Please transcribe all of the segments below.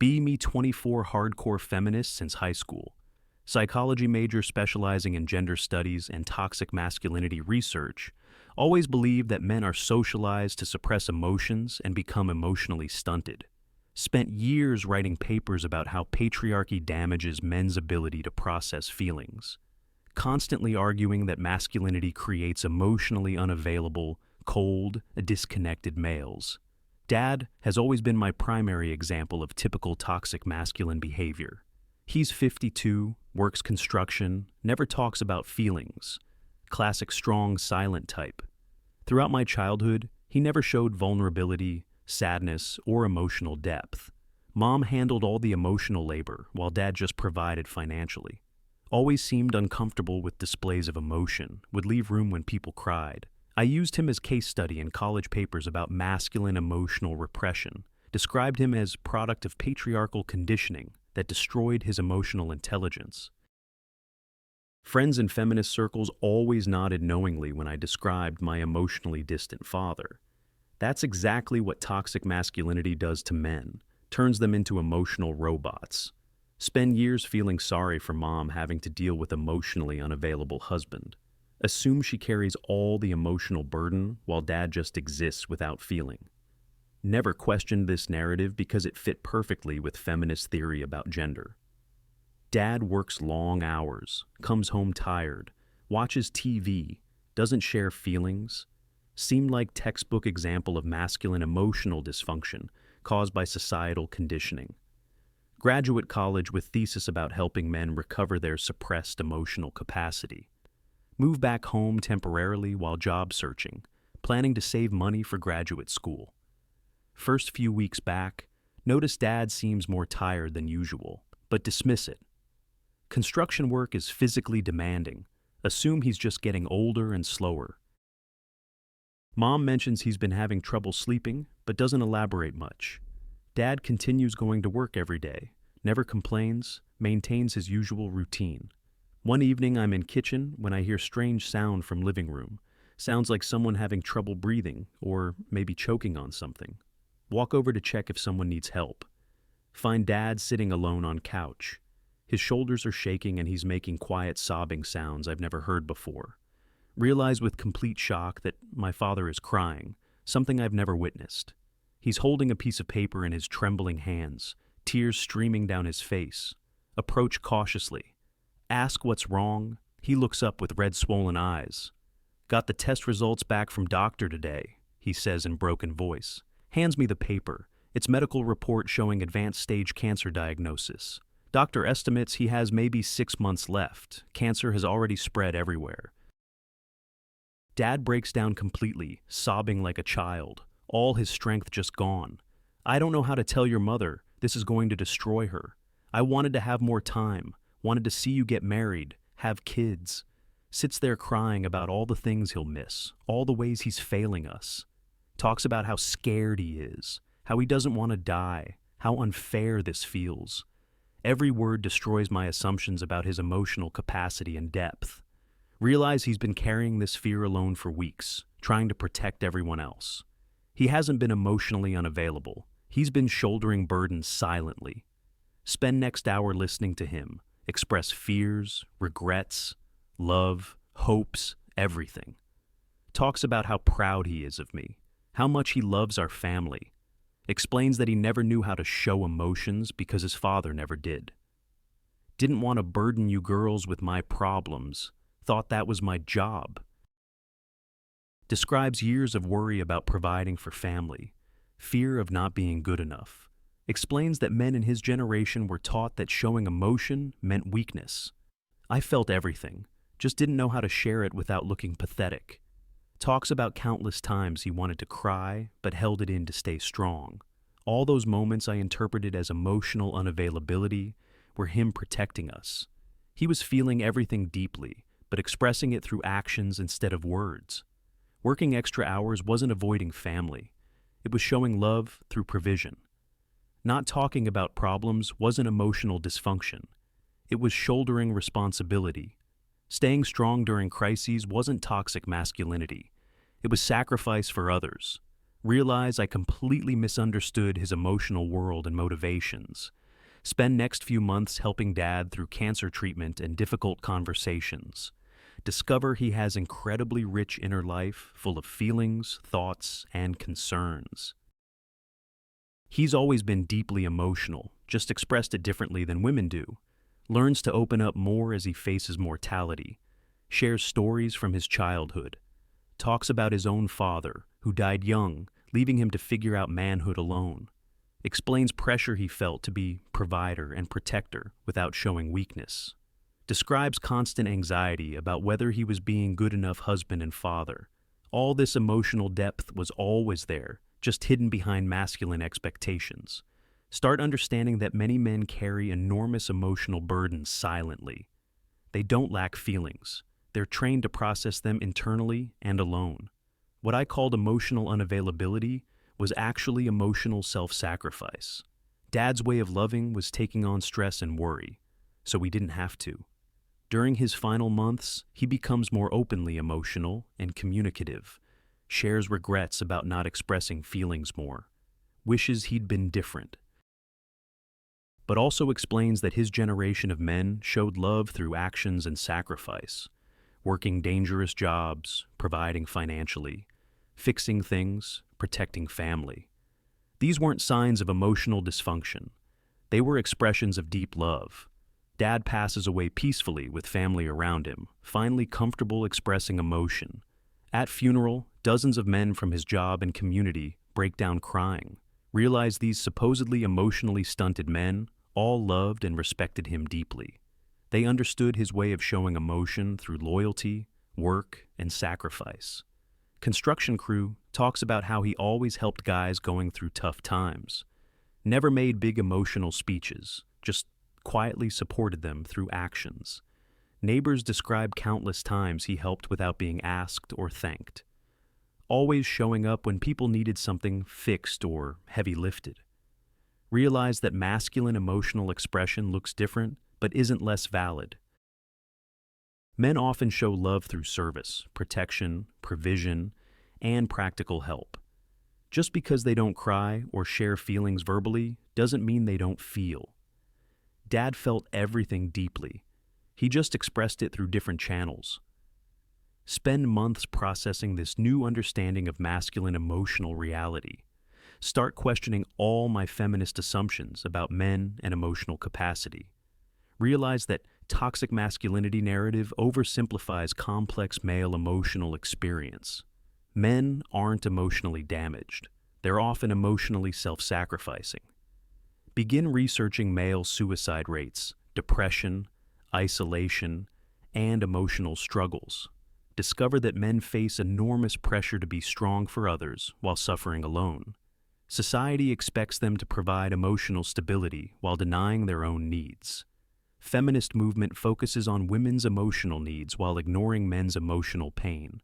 Me 24 hardcore feminist since high school. Psychology major specializing in gender studies and toxic masculinity research. Always believed that men are socialized to suppress emotions and become emotionally stunted. Spent years writing papers about how patriarchy damages men's ability to process feelings. Constantly arguing that masculinity creates emotionally unavailable, cold, disconnected males. Dad has always been my primary example of typical toxic masculine behavior. He's 52, works construction, never talks about feelings. Classic strong, silent type. Throughout my childhood, he never showed vulnerability, sadness, or emotional depth. Mom handled all the emotional labor, while Dad just provided financially. Always seemed uncomfortable with displays of emotion, would leave room when people cried. I used him as case study in college papers about masculine emotional repression, described him as product of patriarchal conditioning that destroyed his emotional intelligence. Friends in feminist circles always nodded knowingly when I described my emotionally distant father. That's exactly what toxic masculinity does to men, turns them into emotional robots. Spend years feeling sorry for mom having to deal with emotionally unavailable husband. Assume she carries all the emotional burden while dad just exists without feeling. Never questioned this narrative because it fit perfectly with feminist theory about gender. Dad works long hours, comes home tired, watches TV, doesn't share feelings. Seemed like textbook example of masculine emotional dysfunction caused by societal conditioning. Graduate college with thesis about helping men recover their suppressed emotional capacity. Move back home temporarily while job searching, planning to save money for graduate school. First few weeks back, notice dad seems more tired than usual, but dismiss it. Construction work is physically demanding. Assume he's just getting older and slower. Mom mentions he's been having trouble sleeping, but doesn't elaborate much. Dad continues going to work every day, never complains, maintains his usual routine. One evening I'm in kitchen when I hear strange sound from living room. Sounds like someone having trouble breathing, or maybe choking on something. Walk over to check if someone needs help. Find Dad sitting alone on couch. His shoulders are shaking and he's making quiet sobbing sounds I've never heard before. Realize with complete shock that my father is crying, something I've never witnessed. He's holding a piece of paper in his trembling hands, tears streaming down his face. Approach cautiously. Ask what's wrong. He looks up with red swollen eyes. Got the test results back from doctor today, he says in broken voice. Hands me the paper. It's medical report showing advanced stage cancer diagnosis. Doctor estimates he has maybe 6 months left. Cancer has already spread everywhere. Dad breaks down completely, sobbing like a child. All his strength just gone. I don't know how to tell your mother. This is going to destroy her. I wanted to have more time. Wanted to see you get married, have kids. Sits there crying about all the things he'll miss, all the ways he's failing us. Talks about how scared he is, how he doesn't want to die, how unfair this feels. Every word destroys my assumptions about his emotional capacity and depth. Realize he's been carrying this fear alone for weeks, trying to protect everyone else. He hasn't been emotionally unavailable. He's been shouldering burdens silently. Spend next hour listening to him, express fears, regrets, love, hopes, everything. Talks about how proud he is of me, how much he loves our family. Explains that he never knew how to show emotions because his father never did. Didn't want to burden you girls with my problems. Thought that was my job. Describes years of worry about providing for family, fear of not being good enough. Explains that men in his generation were taught that showing emotion meant weakness. I felt everything, just didn't know how to share it without looking pathetic. Talks about countless times he wanted to cry, but held it in to stay strong. All those moments I interpreted as emotional unavailability were him protecting us. He was feeling everything deeply, but expressing it through actions instead of words. Working extra hours wasn't avoiding family. It was showing love through provision. Not talking about problems wasn't emotional dysfunction. It was shouldering responsibility. Staying strong during crises wasn't toxic masculinity. It was sacrifice for others. Realize I completely misunderstood his emotional world and motivations. Spend next few months helping Dad through cancer treatment and difficult conversations. Discover he has incredibly rich inner life full of feelings, thoughts, and concerns. He's always been deeply emotional, just expressed it differently than women do. Learns to open up more as he faces mortality. Shares stories from his childhood. Talks about his own father, who died young, leaving him to figure out manhood alone. Explains pressure he felt to be provider and protector without showing weakness. Describes constant anxiety about whether he was being good enough husband and father. All this emotional depth was always there, just hidden behind masculine expectations. Start understanding that many men carry enormous emotional burdens silently. They don't lack feelings. They're trained to process them internally and alone. What I called emotional unavailability was actually emotional self-sacrifice. Dad's way of loving was taking on stress and worry, so we didn't have to. During his final months, he becomes more openly emotional and communicative, shares regrets about not expressing feelings more, wishes he'd been different, but also explains that his generation of men showed love through actions and sacrifice, working dangerous jobs, providing financially, fixing things, protecting family. These weren't signs of emotional dysfunction. They were expressions of deep love. Dad passes away peacefully with family around him, finally comfortable expressing emotion. At funeral, dozens of men from his job and community break down crying. Realize these supposedly emotionally stunted men all loved and respected him deeply. They understood his way of showing emotion through loyalty, work, and sacrifice. Construction Crew talks about how he always helped guys going through tough times. Never made big emotional speeches, just quietly supported them through actions. Neighbors describe countless times he helped without being asked or thanked. Always showing up when people needed something fixed or heavy lifted. Realize that masculine emotional expression looks different but isn't less valid. Men often show love through service, protection, provision, and practical help. Just because they don't cry or share feelings verbally doesn't mean they don't feel. Dad felt everything deeply. He just expressed it through different channels. Spend months processing this new understanding of masculine emotional reality. Start questioning all my feminist assumptions about men and emotional capacity. Realize that toxic masculinity narrative oversimplifies complex male emotional experience. Men aren't emotionally damaged. They're often emotionally self-sacrificing. Begin researching male suicide rates, depression, isolation, and emotional struggles. Discover that men face enormous pressure to be strong for others while suffering alone. Society expects them to provide emotional stability while denying their own needs. Feminist movement focuses on women's emotional needs while ignoring men's emotional pain.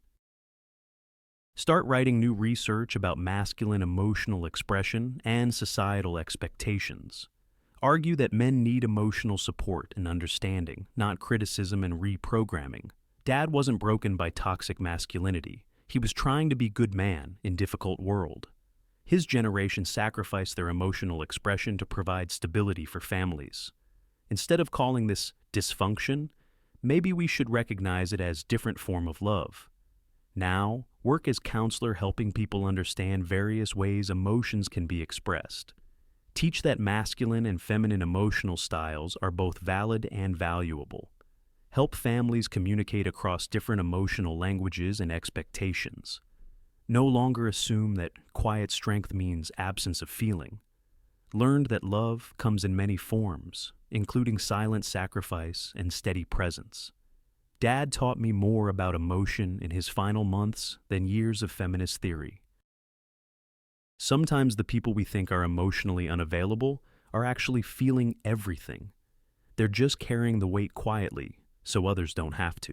Start writing new research about masculine emotional expression and societal expectations. Argue that men need emotional support and understanding, not criticism and reprogramming. Dad wasn't broken by toxic masculinity. He was trying to be good man in difficult world. His generation sacrificed their emotional expression to provide stability for families. Instead of calling this dysfunction, maybe we should recognize it as different form of love. Now, work as counselor helping people understand various ways emotions can be expressed. Teach that masculine and feminine emotional styles are both valid and valuable. Help families communicate across different emotional languages and expectations. No longer assume that quiet strength means absence of feeling. Learned that love comes in many forms, including silent sacrifice and steady presence. Dad taught me more about emotion in his final months than years of feminist theory. Sometimes the people we think are emotionally unavailable are actually feeling everything. They're just carrying the weight quietly, so others don't have to.